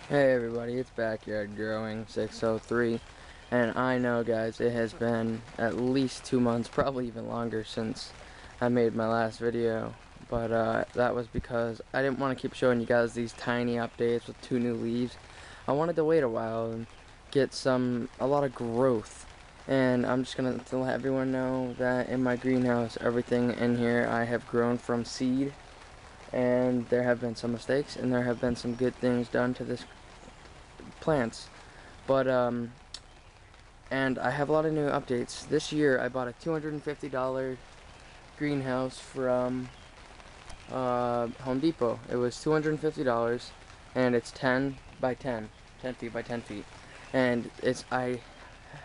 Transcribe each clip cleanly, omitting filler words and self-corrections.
Hey everybody, it's Backyard Growing 603, and I know guys, it has been at least 2 months, probably even longer since I made my last video, but that was because I didn't want to keep showing you guys these tiny updates with 2 new leaves. I wanted to wait a while and get a lot of growth, and I'm just going to let everyone know that in my greenhouse, everything in here I have grown from seed, and there have been some mistakes, and there have been some good things done to this plants. But and I have a lot of new updates. This year I bought a $250 greenhouse from Home Depot. It was $250 and it's 10 by 10 feet by 10 feet. And I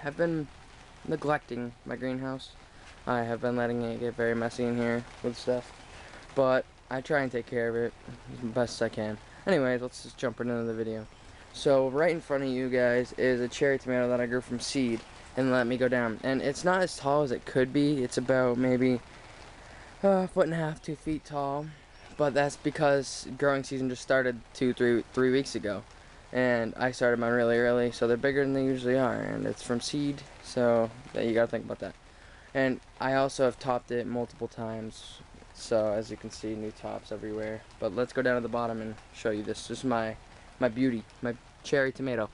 have been neglecting my greenhouse. I have been letting it get very messy in here with stuff. But I try and take care of it as best as I can. Anyways, let's just jump into the video. So right in front of you guys is a cherry tomato that I grew from seed and let me go down. And it's not as tall as it could be. It's about maybe a foot and a half, 2 feet tall. But that's because growing season just started three weeks ago. And I started mine really early, so they're bigger than they usually are. And it's from seed, so you gotta think about that. And I also have topped it multiple times. So as you can see, new tops everywhere. But let's go down to the bottom and show you this. This is my beauty, my cherry tomato.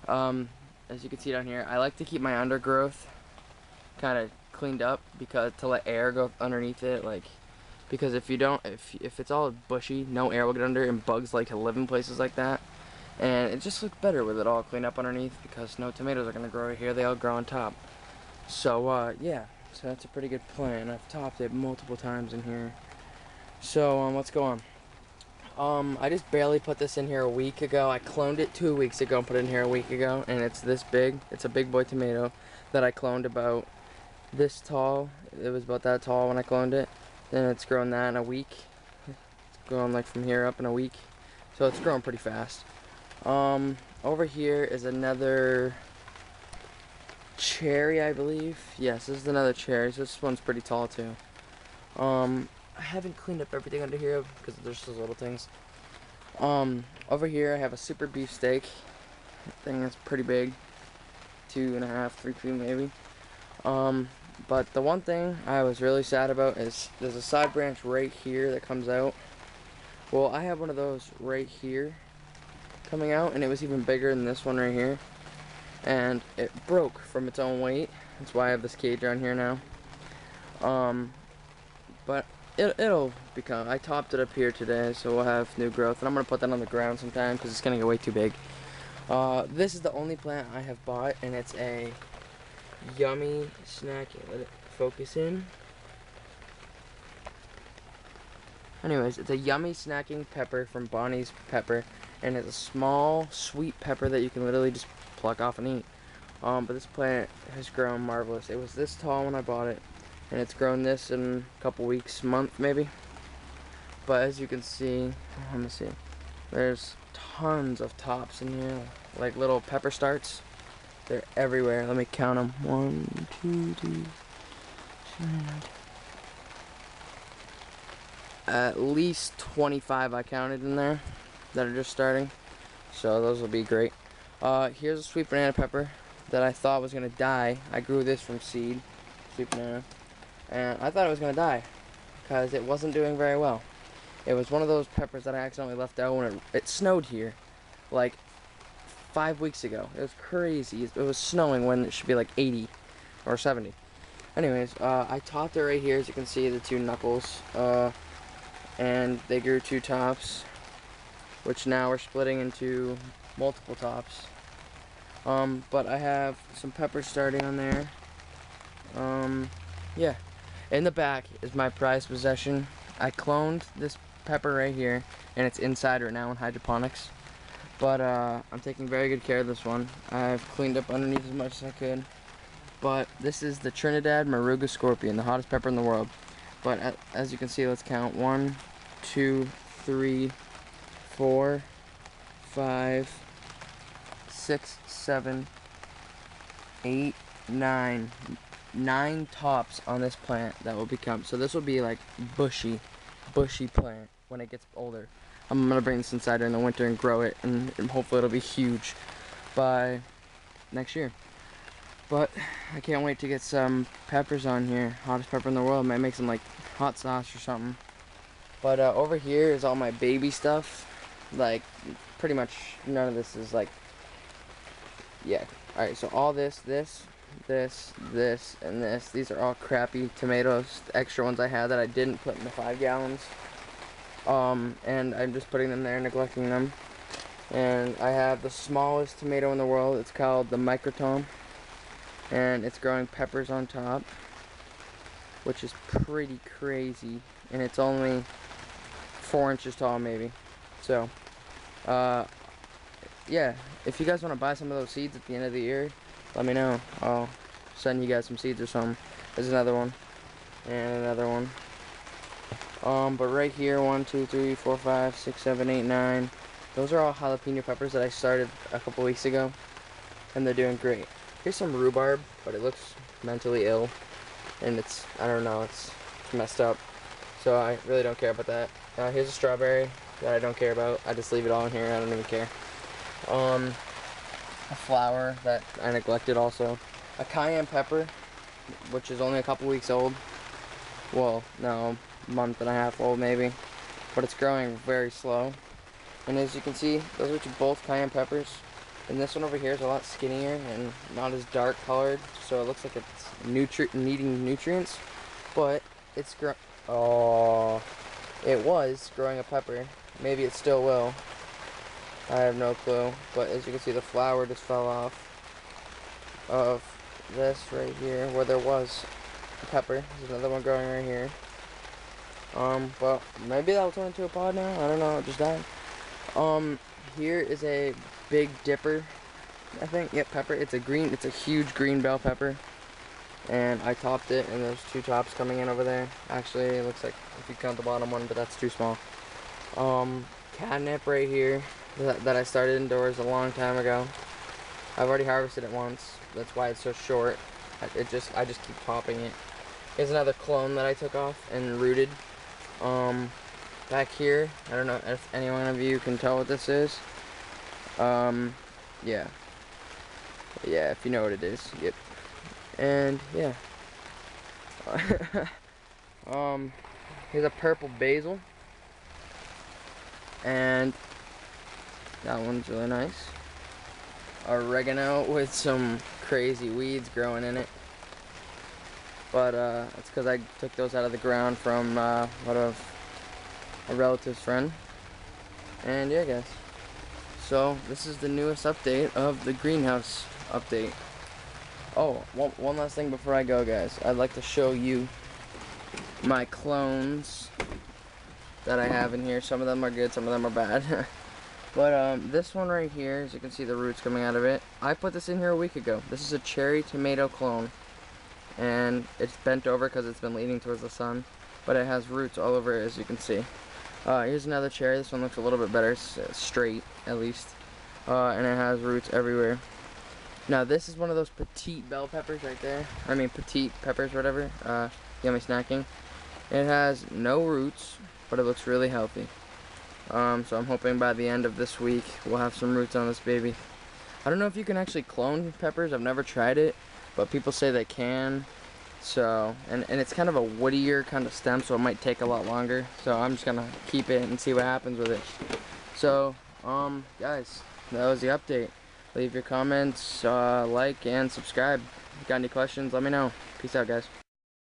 As you can see down here, I like to keep my undergrowth kind of cleaned up because to let air go underneath it, because if you don't, if it's all bushy, no air will get under, and bugs like to live in places like that. And it just looks better with it all cleaned up underneath because no tomatoes are gonna grow right here; they all grow on top. So yeah, so that's a pretty good plan. I've topped it multiple times in here. So let's go on. I just barely put this in here a week ago. I cloned it 2 weeks ago and put it in here a week ago, and it's this big. It's a big boy tomato that I cloned about this tall. It was about that tall when I cloned it. Then it's grown that in a week. It's grown like from here up in a week. So it's growing pretty fast. Over here is another cherry, I believe. Yes, this is another cherry. So this one's pretty tall too. I haven't cleaned up everything under here because there's those little things. Over here I have a super beefsteak thing that's pretty big, 2.5, 3 feet maybe. But the one thing I was really sad about is there's a side branch right here that comes out. Well, I have one of those right here coming out, and it was even bigger than this one right here, and it broke from its own weight. That's why I have this cage on here now. But it'll become, I topped it up here today, so we'll have new growth, and I'm going to put that on the ground sometime because it's going to get way too big. This is the only plant I have bought, and it's a yummy snack. Let it focus in. Anyways, it's a yummy snacking pepper from Bonnie's Pepper, and it's a small sweet pepper that you can literally just pluck off and eat. But this plant has grown marvelous. It was this tall when I bought it, and it's grown this in a couple weeks, month maybe. But as you can see, let me see, there's tons of tops in here, like little pepper starts. They're everywhere. Let me count them. 1, 2, 3, 4, 5. At least 25 I counted in there that are just starting. So those will be great. Here's a sweet banana pepper that I thought was going to die. I grew this from seed, sweet banana. And I thought it was going to die because it wasn't doing very well. It was one of those peppers that I accidentally left out when it snowed here like 5 weeks ago. It was crazy. It was snowing when it should be like 80 or 70. Anyways, I topped it right here, as you can see, the 2 knuckles. And they grew 2 tops, which now we're splitting into multiple tops. But I have some peppers starting on there. Yeah. In the back is my prized possession. I cloned this pepper right here, and it's inside right now in hydroponics. But I'm taking very good care of this one. I've cleaned up underneath as much as I could. But this is the Trinidad Moruga Scorpion, the hottest pepper in the world. But as you can see, let's count. 1, 2, 3, 4, 5, 6, 7, 8, 9. 9 tops on this plant that will become. So this will be like bushy plant when it gets older. I'm gonna bring this inside in the winter and grow it, and hopefully it'll be huge by next year. But I can't wait to get some peppers on here. Hottest pepper in the world. Might make some like hot sauce or something. But over here is all my baby stuff. Like pretty much none of this is like, yeah. Alright, so all this, and this. These are all crappy tomatoes. The extra ones I had that I didn't put in the 5 gallons. And I'm just putting them there, neglecting them. And I have the smallest tomato in the world. It's called the Microtome. And it's growing peppers on top, which is pretty crazy. And it's only 4 inches tall, maybe. So, yeah, if you guys want to buy some of those seeds at the end of the year, let me know. I'll send you guys some seeds or something. There's another one. And another one. But right here, 1, 2, 3, 4, 5, 6, 7, 8, 9. Those are all jalapeno peppers that I started a couple weeks ago. And they're doing great. Here's some rhubarb, but it looks mentally ill. And it's, I don't know, it's messed up. So I really don't care about that. Here's a strawberry that I don't care about. I just leave it all in here. I don't even care. A flower that I neglected also. A cayenne pepper, which is only a couple weeks old. Well, no, a month and a half old maybe. But it's growing very slow. And as you can see, those are both cayenne peppers. And this one over here is a lot skinnier and not as dark colored, so it looks like it's needing nutrients. But it's it was growing a pepper. Maybe it still will. I have no clue. But as you can see, the flower just fell off of this right here, where there was a pepper. There's another one growing right here. But maybe that'll turn into a pod now. I don't know. It just died. Here is a Big Dipper, I think. Yep, pepper. It's a huge green bell pepper. And I topped it, and there's 2 tops coming in over there. Actually, it looks like, if you count the bottom one, but that's too small. Catnip right here that I started indoors a long time ago. I've already harvested it once. That's why it's so short. I just keep topping it. Here's another clone that I took off and rooted. Back here, I don't know if any one of you can tell what this is. Yeah. Yeah, if you know what it is. Yep. And yeah. Here's a purple basil. And that one's really nice. Oregano with some crazy weeds growing in it. But it's because I took those out of the ground from a relative's friend. And yeah, guys. So this is the newest update of the greenhouse update. Oh, one last thing before I go, guys. I'd like to show you my clones that I have in here. Some of them are good, some of them are bad. But this one right here, as you can see the roots coming out of it, I put this in here a week ago. This is a cherry tomato clone. And it's bent over because it's been leaning towards the sun. But it has roots all over it, as you can see. Here's another cherry. This one looks a little bit better, straight at least. And it has roots everywhere. Now this is one of those petite bell peppers right there. I mean petite peppers, whatever. Yummy snacking. It has no roots, but it looks really healthy. So I'm hoping by the end of this week we'll have some roots on this baby. I don't know if you can actually clone peppers. I've never tried it, but people say they can. So, and it's kind of a woodier kind of stem, so it might take a lot longer. So I'm just gonna keep it and see what happens with it. So, guys, that was the update. Leave your comments, like, and subscribe. If you got any questions, let me know. Peace out, guys.